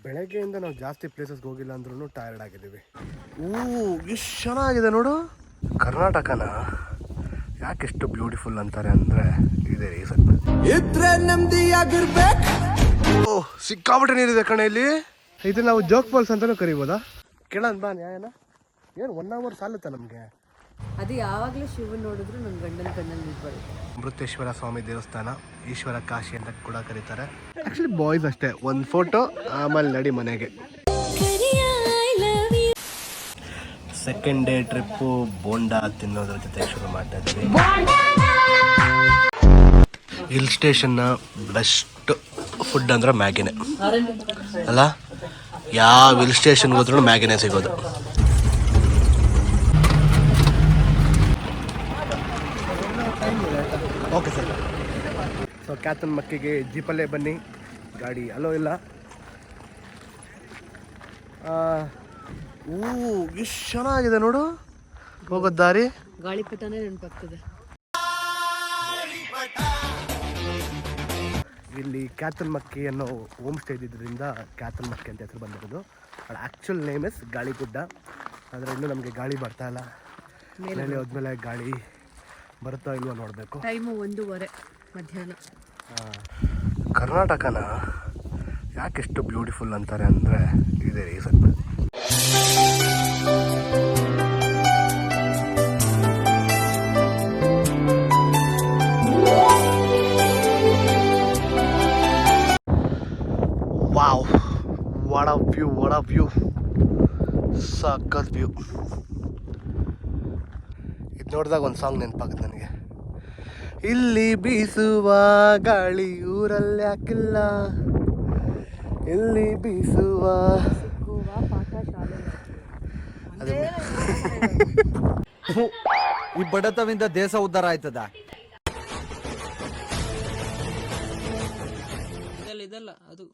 ಬೆಳಗ್ಗೆಯಿಂದ ನಾವು ಜಾಸ್ತಿ ಪ್ಲೇಸಸ್ಗೆ ಹೋಗಿಲ್ಲ ಅಂದ್ರೂ ಟಯರ್ಡ್ ಆಗಿದ್ದೀವಿ. ಎಷ್ಟು ಚೆನ್ನಾಗಿದೆ ನೋಡು. ಕರ್ನಾಟಕನ ಯಾಕೆಷ್ಟು ಬ್ಯೂಟಿಫುಲ್ ಅಂತಾರೆ ಅಂದರೆ ಇದೇ ರೀಸನ್. ಇದ್ರೆ ನೆಮ್ಮದಿಯಾಗಿರ್ಬೇಕು. ಓಹ್, ಸಿಕ್ಕಾಪಟ್ಟೆ ನೀರಿದೆ ಕಣೆ ಇಲ್ಲಿ. ಇದು ನಾವು ಜೋಗ್ ಫಾಲ್ಸ್ ಅಂತಲೂ ಕರಿಬೋದಾ? ಕೇಳೋಣ ಬಾ ನ್ಯಾಯನ. ಏನು 1 hour ಸಾಲುತ್ತಾ ನಮಗೆ? ಅದು ಯಾವಾಗಲೂ ಶಿವನ್ ನೋಡಿದ್ರು ನನ್ನ ಗಂಡನ ಕಣ್ಣಲ್ಲಿ ನೀರು ಬರುತ್ತೆ. ಅಮೃತೇಶ್ವರ ಸ್ವಾಮಿ ದೇವಸ್ಥಾನ, ಈಶ್ವರ ಕಾಶಿ ಅಂತ ಕೂಡ ಕರೀತಾರೆ. ಆ್ಯಕ್ಚುಲಿ ಬಾಯ್ಸ್ ಅಷ್ಟೇ, ಒಂದು ಫೋಟೋ ಆಮೇಲೆ ನಡಿ ಮನೆಗೆ. ಸೆಕೆಂಡ್ ಡೇ ಟ್ರಿಪ್ಪು ಬೋಂಡಾ ತಿನ್ನೋದ್ರ ಜೊತೆ ಶುರು ಮಾಡ್ತಾ ಇದ್ದೀವಿ. ಹಿಲ್ ಸ್ಟೇಷನ್ನ ಬೆಸ್ಟ್ ಫುಡ್ ಅಂದ್ರೆ ಮ್ಯಾಗಿನೇ ಅಲ್ಲ? ಯಾವ ಹಿಲ್ ಸ್ಟೇಷನ್ಗೆ ಹೋದ್ರೂ ಮ್ಯಾಗಿನೇ ಸಿಗೋದು. Okay sir. ಸೊ ಕ್ಯಾತನ್ ಮಕ್ಕಿಗೆ ಜೀಪಲ್ಲೇ ಬನ್ನಿ, ಗಾಡಿ ಅಲೋ ಇಲ್ಲ. ಎಷ್ಟು ಚೆನ್ನಾಗಿದೆ ನೋಡು ಹೋಗೋದು ದಾರಿ. ಗಾಳಿಪಟನೇ ನೆನಪಾಗ್ತದೆ. ಇಲ್ಲಿ ಕ್ಯಾತನ್ ಮಕ್ಕಿ ಅನ್ನೋ ಹೋಮ್ ಸ್ಟೇ ಇದ್ದಿದ್ದರಿಂದ ಕ್ಯಾತನ್ ಮಕ್ಕಿ ಅಂತ ಹೆಸರು ಬಂದಿರೋದು. ಅದು ಆ್ಯಕ್ಚುಲ್ ನೇಮ್ ಇಸ್ ಗಾಳಿಗುಡ್ಡ. ಆದರೆ ಇನ್ನೂ ನಮಗೆ ಗಾಳಿ ಬರ್ತಾ ಇಲ್ಲ. ಮೇಲೆ ಹೋದ್ಮೇಲೆ ಗಾಳಿ ಬರುತ್ತಾ ಇಲ್ವೋ ನೋಡಬೇಕು. ಟೈಮು 1:15 ಮಧ್ಯಾಹ್ನ. ಕರ್ನಾಟಕನ ಯಾಕೆಷ್ಟು ಬ್ಯೂಟಿಫುಲ್ ಅಂತಾರೆ ಅಂದರೆ ಇದೇ reason. Wow, what a view, ಸಖತ್ ವ್ಯೂ. ಇದು ನೋಡಿದಾಗ ಒಂದು ಸಾಂಗ್ ನೆನಪಾಗುತ್ತೆ ನನಗೆ. ಇಲ್ಲಿ ಬೀಸುವ ಗಾಳಿ ಊರಲ್ಲಿ ಯಾಕಿಲ್ಲ, ಇಲ್ಲಿ ಬೀಸುವ ಈ ಬಡತವಿಂದ ದೇಶ ಉದ್ಧಾರ ಆಯ್ತದ? ಇದಲ್ಲ ಅದು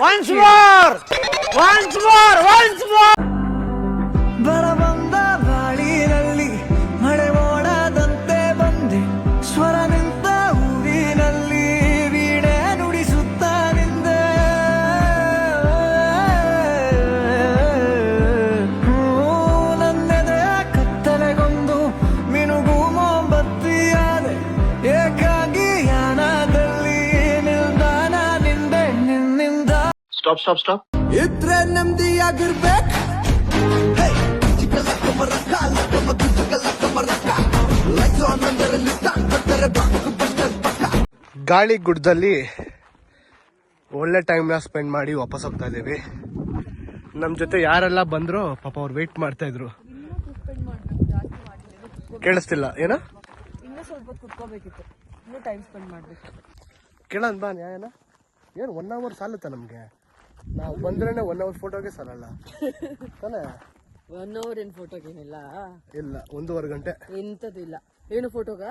Once more! ಬರಬಂದ ಬಾಳಿನಲ್ಲಿ ಮಳೆ ಮೋಡದಂತೆ ಬಂದೆ, ಸ್ವರ ನಿಂತ ಊರಿನಲ್ಲಿ ವೀಣೆ ನುಡಿಸುತ್ತ ನಿಂದೆ. ನನ್ನೆದೆಯ ಕತ್ತಲೆಗೊಂದು ಮಿನುಗು ಮೊಂಬತ್ತಿಯಾದೆ, ಏಕಾಗಿ ಯಾನದಲ್ಲಿ ನಿಲ್ದಾಣ ನಿಂದೆ ನಿನ್ನಿಂದ. ಸ್ಟಾಪ್. ಇದ್ರೆ ನೆಮ್ಮದಿಯಾಗಿರ್ಬೇಕು. ಗಾಳಿ ಗುಡ್ಡದಲ್ಲಿ ಒಳ್ಳೆ ಟೈಮ್ನ ಸ್ಪೆಂಡ್ ಮಾಡಿ ವಾಪಸ್ ಹೋಗ್ತಾ ಇದ್ದೀವಿ. ನಮ್ಮ ಜೊತೆ ಯಾರೆಲ್ಲ ಬಂದ್ರು ಪಾಪ ಅವ್ರು ವೆಯ್ಟ್ ಮಾಡ್ತಾ ಇದ್ರು. ಕೇಳಿಸ್ತಿಲ್ಲ ಏನೋ? ಇನ್ನೂ ಸ್ವಲ್ಪ ಕುತ್ಕೋಬೇಕಿತ್ತು, ಇನ್ನೂ ಟೈಮ್ ಸ್ಪೆಂಡ್ ಮಾಡಬೇಕು. ಕೇಳೋಣ ಬಾ ನ್ಯಾಯನ. ಏನು 1 hour ಸಾಲುತ್ತಾ ನಮಗೆ? ನಾವು ಬಂದ್ರೇನೆ 1 hour ಫೋಟೋಗೆ ಸಾಲಲ್ಲ ತಾನೇ? 1 hour ಏನು ಫೋಟೋಗೇನಿಲ್ಲ. ಇಲ್ಲ, 1.5 ಗಂಟೆ. ಎಂಥದ್ದು ಇಲ್ಲ. ಏನು ಫೋಟೋಗ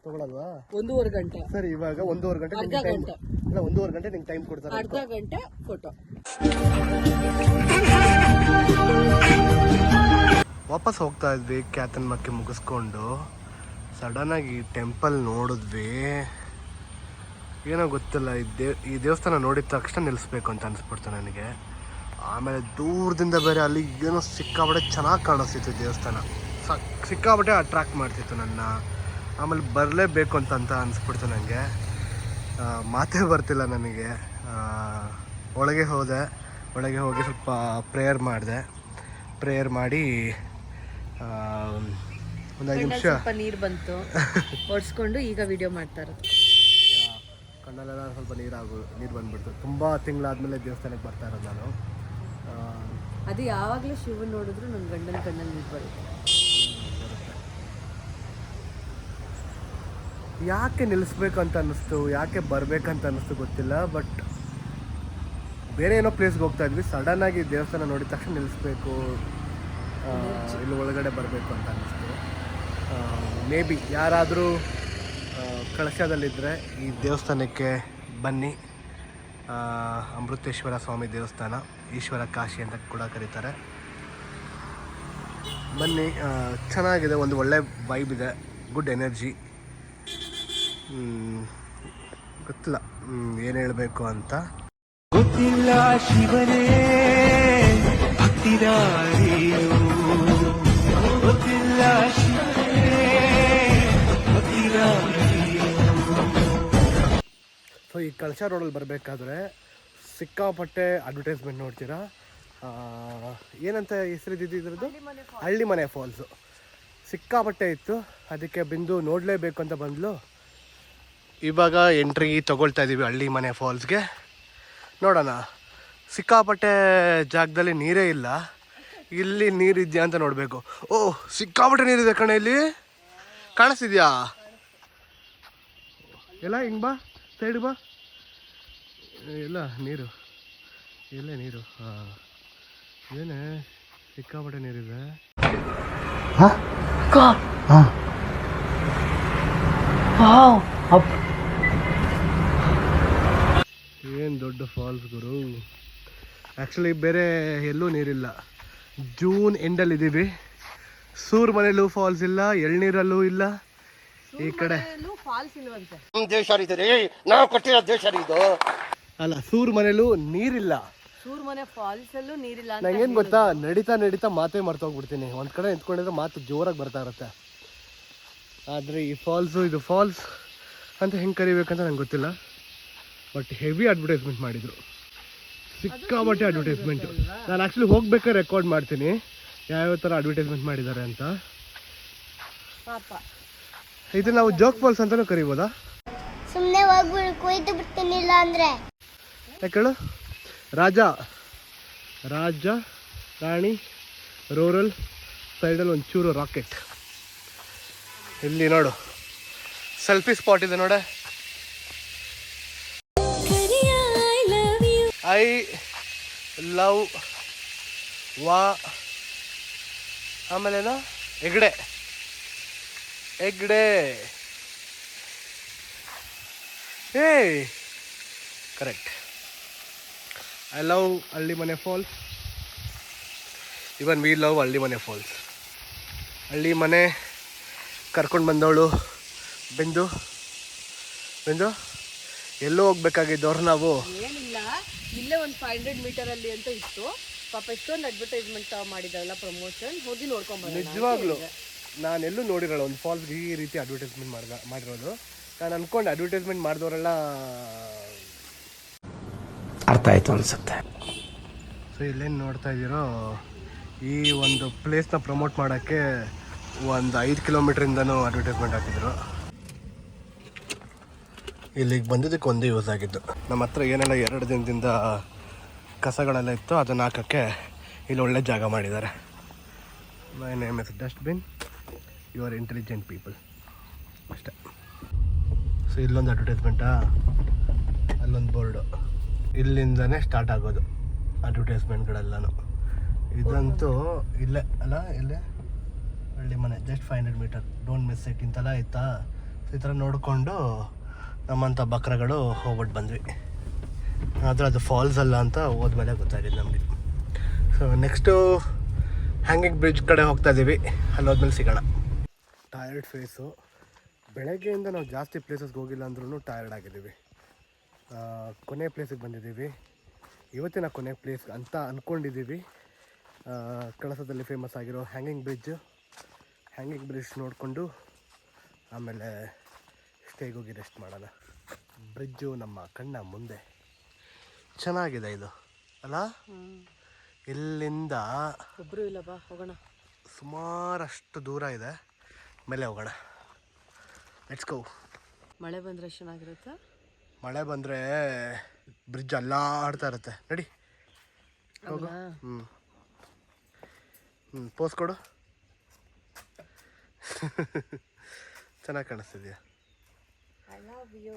ತಗೊಳಲ್ವಾ? 1.5 ಗಂಟೆ. ಸರಿ, ಇವಾಗ 1.5 ಗಂಟೆ ಅರ್ಧ ಗಂಟೆ. ಇಲ್ಲ, 1.5 ಗಂಟೆ ನಿಂಗೆ ಟೈಮ್ ಕೊಡ್ತಾರೆ. ಅರ್ಧ ಗಂಟೆ ಫೋಟೋ. ವಾಪಸ್ ಹೋಗ್ತಾ ಇದ್ವಿ. ಕ್ಯಾತನ್ ಮಕ್ಕಿ ಮುಗಿಸ್ಕೊಂಡು ಸಡನ್ ಆಗಿ ಟೆಂಪಲ್ ನೋಡಿದ್ವಿ. ಏನೋ ಗೊತ್ತಿಲ್ಲ, ಈ ದೇವಸ್ಥಾನ ನೋಡಿದ ತಕ್ಷಣ ನಿಲ್ಲಿಸ್ಬೇಕು ಅಂತ ಅನಿಸ್ಬಿಡ್ತು ನನಗೆ. ಆಮೇಲೆ ದೂರದಿಂದ ಬೇರೆ ಅಲ್ಲಿ ಏನೋ ಸಿಕ್ಕಾಪಟ್ಟೆ ಚೆನ್ನಾಗಿ ಕಾಣಿಸ್ತಿತ್ತು ದೇವಸ್ಥಾನ. ಸಿಕ್ಕಾಪಟ್ಟೆ ಅಟ್ರಾಕ್ಟ್ ಮಾಡ್ತಿತ್ತು ನನ್ನ. ಆಮೇಲೆ ಬರಲೇಬೇಕು ಅಂತ ಅನಿಸ್ಬಿಡ್ತು ನನಗೆ. ಮಾತೇ ಬರ್ತಿಲ್ಲ ನನಗೆ. ಒಳಗೆ ಹೋಗಿ ಸ್ವಲ್ಪ ಪ್ರೇಯರ್ ಮಾಡಿ ಒಂದು 5 ನಿಮಿಷ ಸ್ವಲ್ಪ ನೀರು ಬಂತು, ಓಡಿಸ್ಕೊಂಡು ಈಗ ವಿಡಿಯೋ ಮಾಡ್ತಾ ಇರೋದು. ಕಣ್ಣಲ್ಲೆಲ್ಲ ಸ್ವಲ್ಪ ನೀರು ಬಂದ್ಬಿಡ್ತು. ತುಂಬ ತಿಂಗಳಾದ್ಮೇಲೆ ದೇವಸ್ಥಾನಕ್ಕೆ ಬರ್ತಾ ಇರೋದು ನಾನು. ಅದು ಯಾವಾಗಲೂ ಶಿವನ್ ನೋಡಿದ್ರು ನನ್ನ ಗಂಡನ ಕಣ್ಣಲ್ಲಿ ನೀರು ಬರುತ್ತೆ. ಯಾಕೆ ನಿಲ್ಲಿಸ್ಬೇಕಂತ ಅನ್ನಿಸ್ತು, ಯಾಕೆ ಬರಬೇಕಂತ ಅನ್ನಿಸ್ತು ಗೊತ್ತಿಲ್ಲ. ಬಟ್ ಬೇರೆ ಏನೋ ಪ್ಲೇಸ್ಗೆ ಹೋಗ್ತಾ ಇದ್ವಿ. ಸಡನ್ನಾಗಿ ದೇವಸ್ಥಾನ ನೋಡಿದ ತಕ್ಷಣ ನಿಲ್ಲಿಸ್ಬೇಕು, ಇಲ್ಲಿ ಒಳಗಡೆ ಬರಬೇಕು ಅಂತ ಅನ್ನಿಸ್ತು. ಮೇ ಬಿ ಯಾರಾದರೂ ಕಳಶದಲ್ಲಿದ್ದರೆ ಈ ದೇವಸ್ಥಾನಕ್ಕೆ ಬನ್ನಿ. ಅಮೃತೇಶ್ವರ ಸ್ವಾಮಿ ದೇವಸ್ಥಾನ, ಈಶ್ವರ ಕಾಶಿ ಅಂತ ಕೂಡ ಕರೀತಾರೆ. ಬನ್ನಿ, ಚೆನ್ನಾಗಿದೆ, ಒಂದು ಒಳ್ಳೆ ವೈಬ್ ಇದೆ, ಗುಡ್ ಎನರ್ಜಿ. ಗೊತ್ತಿಲ್ಲ ಏನು ಹೇಳಬೇಕು ಅಂತ. ಗೊತ್ತಿಲ್ಲ ಶಿವನೇ ಭಕ್ತಿದಾರಿಯೋ, ಗೊತ್ತಿಲ್ಲ ಶಿವನೇ ಭಕ್ತಿದಾರಿಯೋ. ಸೊ ಈ ಕಳಶ ರೋಡಲ್ಲಿ ಬರಬೇಕಾದ್ರೆ ಸಿಕ್ಕಾಪಟ್ಟೆ ಅಡ್ವರ್ಟೈಸ್ಮೆಂಟ್ ನೋಡ್ತೀರಾ. ಏನಂತ ಹೆಸರಿದ್ದು ಇದ್ರದ್ದು? ಹಳ್ಳಿ ಮನೆ ಫಾಲ್ಸು. ಸಿಕ್ಕಾಪಟ್ಟೆ ಇತ್ತು, ಅದಕ್ಕೆ ಬಿಂದು ನೋಡಲೇಬೇಕು ಅಂತ ಬಂದ್ಲು. ಇವಾಗ ಎಂಟ್ರಿ ತೊಗೊಳ್ತಾ ಇದ್ದೀವಿ ಹಳ್ಳಿ ಮನೆ ಫಾಲ್ಸ್ಗೆ. ನೋಡೋಣ, ಸಿಕ್ಕಾಪಟ್ಟೆ ಜಾಗದಲ್ಲಿ ನೀರೇ ಇಲ್ಲ, ಇಲ್ಲಿ ನೀರಿದೆಯಾ ಅಂತ ನೋಡಬೇಕು. ಓಹ್, ಸಿಕ್ಕಾಪಟ್ಟೆ ನೀರಿದೆ ಕಣೆ, ಇಲ್ಲಿ ಕಾಣಿಸ್ತಿದ್ಯಾ? ಎಲ್ಲ ಹಿಂಗೆ ಬಾ, ಸೈಡ್ ಬಾ, ಎಲ್ಲ ನೀರು, ಎಲ್ಲೇ ನೀರು. ಹಾಂ, ಏನೇ ಸಿಕ್ಕಾಪಟ್ಟೆ ನೀರಿದೆ. ಏನು ದೊಡ್ಡ ಫಾಲ್ಸ್ ಗುರು. ಆ್ಯಕ್ಚುಲಿ ಬೇರೆ ಎಲ್ಲೂ ನೀರಿಲ್ಲ. ಜೂನ್ ಎಂಡಲ್ಲಿ ಇದ್ದೀವಿ. ಸೂರ್ ಮನೆಯಲ್ಲೂ ಫಾಲ್ಸ್ ಇಲ್ಲ, ಎಳ್ನೀರಲ್ಲೂ ಇಲ್ಲ. ಈ ಕಡೆ ಫಾಲ್ಸ್ ಇಲ್ವಂತೆ. ದೇಶ ನಾವು ಕಟ್ಟಿರೋ ದೇಶ ಇದು ಅಲ್ಲ. ಸೂರ್ ಮನೆಯಲ್ಲೂ ನೀರಿಲ್ಲ. ಸೂರ್ ಮನೆ ಫಾಲ್ಸ್ ಅಲ್ಲೂ ನೀರಿಲ್ಲ. ನಂಗೇನು ಗೊತ್ತಾ, ನಡೀತಾ ಮಾತೇ ಮರ್ತೋಗ್ಬಿಡ್ತೀನಿ. ಒಂದು ಕಡೆ ನಿಂತ್ಕೊಂಡಿದ್ರೆ ಮಾತು ಜೋರಾಗಿ ಬರ್ತಾ ಇರುತ್ತೆ. ಆದರೆ ಈ ಫಾಲ್ಸು, ಇದು ಫಾಲ್ಸ್ ಅಂತ ಹೆಂಗೆ ಕರಿಬೇಕಂತ ನಂಗೆ ಗೊತ್ತಿಲ್ಲ. ಬಟ್ ಹೆವಿ ಅಡ್ವರ್ಟೈಸ್ಮೆಂಟ್ ಮಾಡಿದರು, ಸಿಕ್ಕಾಬಟ್ಟೆ ಅಡ್ವರ್ಟೈಸ್ಮೆಂಟು. ನಾನು ಆ್ಯಕ್ಚುಲಿ ಹೋಗ್ಬೇಕಾದ್ರೆ ರೆಕಾರ್ಡ್ ಮಾಡ್ತೀನಿ ಯಾವ್ಯಾವ ಥರ ಅಡ್ವರ್ಟೈಸ್ಮೆಂಟ್ ಮಾಡಿದ್ದಾರೆ ಅಂತ. ಇದು ನಾವು ಜೋಗ್ ಫಾಲ್ಸ್ ಅಂತಲೂ ಕರಿಬೋದಾ? ಸುಮ್ಮನೆ ಹೋಗ್ಬಿಡು, ಕೊಯ್ದು ಬಿಡ್ತೀನಿಲ್ಲ ಅಂದರೆ. ಯಾಕೆ ಹೇಳು? ರಾಜ ರಾಣಿ ರೂರಲ್ ಸೈಡಲ್ಲಿ ಒಂಚೂರು ರಾಕೆಟ್. ಇಲ್ಲಿ ನೋಡು, ಸೆಲ್ಫಿ ಸ್ಪಾಟ್ ಇದೆ ನೋಡೆ. ಐ ಲವ್ ವಾ, ಆಮೇಲೇನೋ ಹೆಗ್ಡೆ ಏ ಕರೆಕ್ಟ್. ಐ ಲವ್ ಹಳ್ಳಿ ಮನೆ ಫಾಲ್ಸ್. ಇವನ್ ವಿ ಲವ್ ಹಳ್ಳಿ ಮನೆ ಫಾಲ್ಸ್. ಹಳ್ಳಿ ಮನೆ ಕರ್ಕೊಂಡು ಬಂದವಳು ಬಿಂದು. ಎಲ್ಲೋ ಹೋಗ್ಬೇಕಾಗಿದ್ದವ್ರು ನಾವು. ಏನಿಲ್ಲ, ಇಲ್ಲೇ ಒಂದು 500 ಮೀಟರ್ ಅಲ್ಲಿ ಅಂತ ಇತ್ತು. ಪಾಪ ಇಷ್ಟೊಂದು ಅಡ್ವರ್ಟೈಸ್ಮೆಂಟ್ ಮಾಡಿದಾರಲ್ಲ, ಪ್ರಮೋಷನ್, ಹೋಗಿ ನೋಡ್ಕೊಂಡ್ಬರೋಣ. ನಿಜವಾಗ್ಲು ನಾನೆಲ್ಲೂ ನೋಡಿರೋಲ್ಲ ಒಂದು ಫಾಲ್ಸ್ಗೆ ಈ ರೀತಿ ಅಡ್ವರ್ಟೈಸ್ಮೆಂಟ್ ಮಾಡಿರೋದು. ನಾನು ಅನ್ಕೊಂಡು ಅಡ್ವರ್ಟೈಸ್ಮೆಂಟ್ ಮಾಡಿದವರೆಲ್ಲ ಅರ್ಥ ಆಯ್ತು ಅನ್ಸುತ್ತೆ. ಸೊ ಇಲ್ಲೇನು ನೋಡ್ತಾ ಇದ್ದೀರೋ, ಈ ಒಂದು ಪ್ಲೇಸ್ನ ಪ್ರಮೋಟ್ ಮಾಡೋಕ್ಕೆ ಒಂದು 5 ಕಿಲೋಮೀಟ್ರಿಂದನೂ ಅಡ್ವರ್ಟೈಸ್ಮೆಂಟ್ ಹಾಕಿದ್ರು. ಇಲ್ಲಿಗೆ ಬಂದಿದ್ದಕ್ಕೆ ಒಂದೇ ಯೂಸ್ ಆಗಿದ್ದು. ನಮ್ಮ ಹತ್ರ ಏನೆಲ್ಲ 2 ದಿನದಿಂದ ಕಸಗಳೆಲ್ಲ ಇತ್ತು, ಅದನ್ನು ಹಾಕೋಕ್ಕೆ ಇಲ್ಲಿ ಒಳ್ಳೆ ಜಾಗ ಮಾಡಿದ್ದಾರೆ. My name is dustbin, you are intelligent people, ಅಷ್ಟೇ. ಸೊ ಇಲ್ಲೊಂದು ಅಡ್ವರ್ಟೈಸ್ಮೆಂಟಾ, ಅಲ್ಲೊಂದು ಬೋರ್ಡು. ಇಲ್ಲಿಂದನೇ ಸ್ಟಾರ್ಟ್ ಆಗೋದು ಅಡ್ವರ್ಟೈಸ್ಮೆಂಟ್ಗಳೆಲ್ಲನೂ. ಇದಂತೂ ಇಲ್ಲೇ ಅಲ್ಲ, ಇಲ್ಲೇ ಹಳ್ಳಿ ಮನೆ, just 500 metre, don't miss it ಇಂತೆಲ್ಲ ಆಯ್ತಾ. ಸೊ ಈ ಥರ ನೋಡಿಕೊಂಡು ನಮ್ಮಂಥ ಬಕ್ರಗಳು ಹೋಗ್ಬಿಟ್ಟು ಬಂದ್ವಿ. ಆದರೆ ಅದು ಫಾಲ್ಸ್ ಅಲ್ಲ ಅಂತ ಹೋದ್ಮೇಲೆ ಗೊತ್ತಾಗಿದ್ದು ನಮಗೆ. ಸೊ ನೆಕ್ಸ್ಟು ಹ್ಯಾಂಗಿಂಗ್ ಬ್ರಿಡ್ಜ್ ಕಡೆ ಹೋಗ್ತಾ ಇದ್ದೀವಿ, ಅಲ್ಲಿ ಹೋದ್ಮೇಲೆ ಸಿಗೋಣ. Tired face. ಬೆಳಗ್ಗೆಯಿಂದ ನಾವು ಜಾಸ್ತಿ ಪ್ಲೇಸಸ್ಗೆ ಹೋಗಿಲ್ಲ ಅಂದ್ರೂ ಟಯರ್ಡ್ ಆಗಿದ್ದೀವಿ. ಕೊನೆ ಪ್ಲೇಸಿಗೆ ಬಂದಿದ್ದೀವಿ, ಇವತ್ತಿನ ಕೊನೆ ಪ್ಲೇಸ್ ಅಂತ ಅಂದ್ಕೊಂಡಿದ್ದೀವಿ. ಕಳಸದಲ್ಲಿ ಫೇಮಸ್ ಆಗಿರೋ ಹ್ಯಾಂಗಿಂಗ್ ಬ್ರಿಡ್ಜ್ ನೋಡಿಕೊಂಡು ಆಮೇಲೆ ಸ್ಟೇಗೆ ಹೋಗಿ ರೆಸ್ಟ್ ಮಾಡೋಣ. ಬ್ರಿಡ್ಜು ನಮ್ಮ ಕಣ್ಣ ಮುಂದೆ ಚೆನ್ನಾಗಿದೆ ಇದು ಅಲ್ಲ. ಇಲ್ಲಿಂದ ಒಬ್ಬರು ಇಲ್ಲ, ಬಾ ಹೋಗೋಣ. ಸುಮಾರಷ್ಟು ದೂರ ಇದೆ, ಮೇಲೆ ಹೋಗೋಣ. Let's go. ಮಳೆ ಬಂದರೆ ಚೆನ್ನಾಗಿರುತ್ತೆ. ಮಳೆ ಬಂದರೆ ಬ್ರಿಡ್ಜ್ ಅಲ್ಲಾಡ್ತಾ ಇರುತ್ತೆ, ನಡಿ ಹೋಗು. ಪೋಸ್ ಕೊಡು. ಚೆನ್ನಾಗಿ ಕಾಣಿಸ್ತಿದ್ಯಾ? I love you.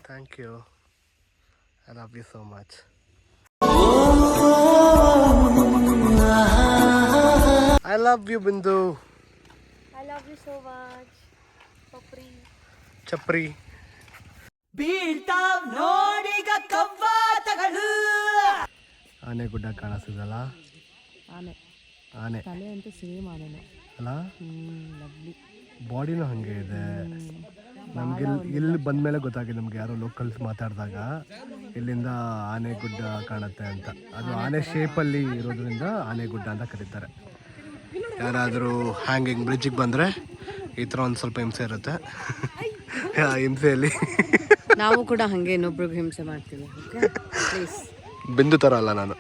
Thank you. I love you so much. I love you Bindu. I love you so much. ಚಪ್ರಿ ಬೀಳ್ತಾವ್ ನೋಡಿಗ ಕವ್ವಾತಗಳು. ಆನೆ ಗುಡ್ಡ ಕಾಣಿಸ್ತದಲ್ಲ, ಆನೆ ಆನೆ ತಲೆ ಅಂತೂ ಸೇಮ್ ಆನೆನೆ. ಅಲ್ಲ, ಲವ್ಲಿ. ಬಾಡಿನೂ ಹಾಗೆ ಇದೆ. ನಮ್ಗೆ ಇಲ್ಲಿ ಬಂದಮೇಲೆ ಗೊತ್ತಾಗಿದೆ ನಮ್ಗೆ, ಯಾರೋ ಲೋಕಲ್ಸ್ ಮಾತಾಡಿದಾಗ ಇಲ್ಲಿಂದ ಆನೆಗುಡ್ಡ ಕಾಣುತ್ತೆ ಅಂತ. ಅದು ಆನೆ ಶೇಪಲ್ಲಿ ಇರೋದ್ರಿಂದ ಆನೆಗುಡ್ಡ ಅಂತ ಕರೀತಾರೆ. ಯಾರಾದರೂ ಹ್ಯಾಂಗಿಂಗ್ ಬ್ರಿಡ್ಜಿಗೆ ಬಂದರೆ ಈ ಥರ ಒಂದು ಸ್ವಲ್ಪ ಹಿಂಸೆ ಇರುತ್ತೆ. ಆ ಹಿಂಸೆಯಲ್ಲಿ ನಾವು ಕೂಡ ಹಾಗೆ ಇನ್ನೊಬ್ರಿಗೆ ಹಿಂಸೆ ಮಾಡ್ತೀವಿ. ಪ್ಲೀಸ್. ಬಿಂದು ಥರ ಅಲ್ಲ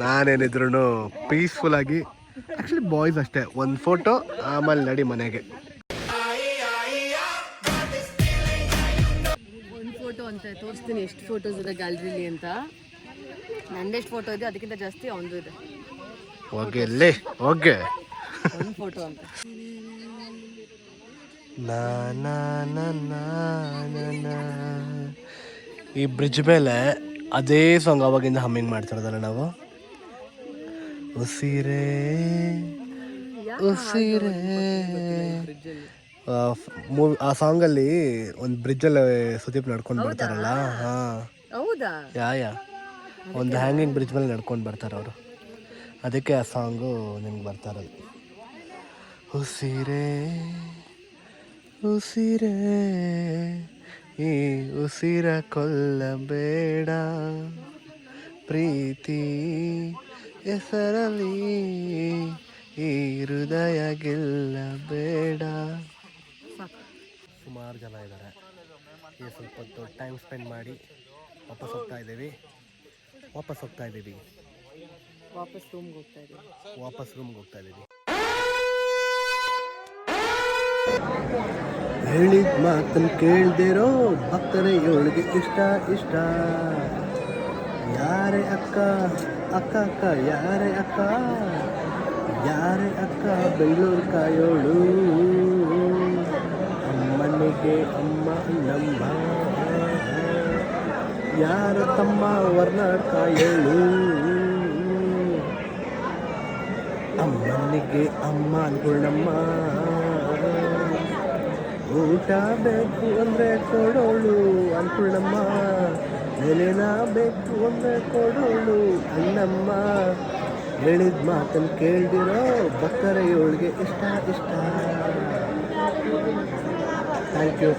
ನಾನೇನಿದ್ರು ಪೀಸ್ಫುಲ್ಲಾಗಿ. ಆ್ಯಕ್ಚುಲಿ ಬಾಯ್ಸ್ ಅಷ್ಟೇ, ಒಂದು ಫೋಟೋ ಆಮೇಲೆ ನಡಿ ಮನೆಗೆ. ಒಂದು ಫೋಟೋ ಅಂತ ತೋರಿಸ್ತೀನಿ ಎಷ್ಟು ಫೋಟೋಸ್ ಇದೆ ಗ್ಯಾಲರಿಲಿ ಅಂತ. ನಂದೆಷ್ಟು ಫೋಟೋ ಇದೆ ಅದಕ್ಕಿಂತ ಜಾಸ್ತಿ ಅವನದು ಇದೆ. ಓಕೆ ಒಂದು ಫೋಟೋ ಅಂತ. ಈ ಬ್ರಿಡ್ಜ್ ಮೇಲೆ ಅದೇ ಸಾಂಗ್ ಅವಾಗಿಂದ ಹಮ್ಮಿಂಗ್ ಮಾಡ್ತಿರೋದಲ್ಲ ನಾವು. ಉಸಿರೇ ಉಸಿರೇ ಆ ಸಾಂಗಲ್ಲಿ ಒಂದು ಬ್ರಿಡ್ಜಲ್ಲಿ ಸುದೀಪ್ ನಡ್ಕೊಂಡು ಬರ್ತಾರಲ್ಲ. ಹಾಂ, ಹೌದಾ? ಯಾ ಒಂದು ಹ್ಯಾಂಗಿಂಗ್ ಬ್ರಿಡ್ಜ್ ಮೇಲೆ ನಡ್ಕೊಂಡು ಬರ್ತಾರೆ ಅವರು. ಅದಕ್ಕೆ ಆ ಸಾಂಗು ನಿಮ್ಗೆ ಬರ್ತಾ ಇರೋದು. ಉಸಿರೇ ಉಸಿರೇ ಈ ಉಸಿರ ಕೊಲ್ಲಬೇಡ, ಪ್ರೀತಿ ಹೆಸರಲ್ಲಿ ಈ ಹೃದಯ ಗೆಲ್ಲಬೇಡ. ಸುಮಾರು ಜನ ಇದ್ದಾರೆ. ಈ ಸ್ವಲ್ಪ ಹೊತ್ತು ಟೈಮ್ ಸ್ಪೆಂಡ್ ಮಾಡಿ ವಾಪಸ್ ಹೋಗ್ತಾ ಇದ್ದೀವಿ. ವಾಪಸ್ ರೂಮ್ಗೆ ಹೋಗ್ತಾ ಇದ್ದೀವಿ. ಹೇಳಿದ ಮಾತನ್ನು ಕೇಳ್ದಿರೋ ಭಕ್ತರೇ ಇವಳಿಗೆ ಇಷ್ಟ. ಯಾರೇ ಅಕ್ಕ ಯಾರೇ ಅಕ್ಕ ಬೆಂಗಳೂರು ಕಾಯೋಳು, ಅಮ್ಮನಿಗೆ ಅಮ್ಮ ನಮ್ಮ, ಯಾರು ತಮ್ಮ ವರ್ನಾಡ್ ಕಾಯೋಳು, ಅಮ್ಮನಿಗೆ ಅಮ್ಮ ಅನ್ಕೊಳ್ಳಮ್ಮ. ಊಟ ಬೇಕು ಅಂದರೆ ಕೊಡೋಳು ಅನ್ಕೊಳ್ಳಮ್ಮ, ನೆಲೆನ ಬೇಕು ಅಂದರೆ ಕೊಡೋಳು ಅಣ್ಣಮ್ಮ. ಹೇಳಿದ ಮಾತನ್ನು ಕೇಳ್ದಿರೋ ಭಕ್ತರ ಇವಳಿಗೆ ಇಷ್ಟ. Thank you.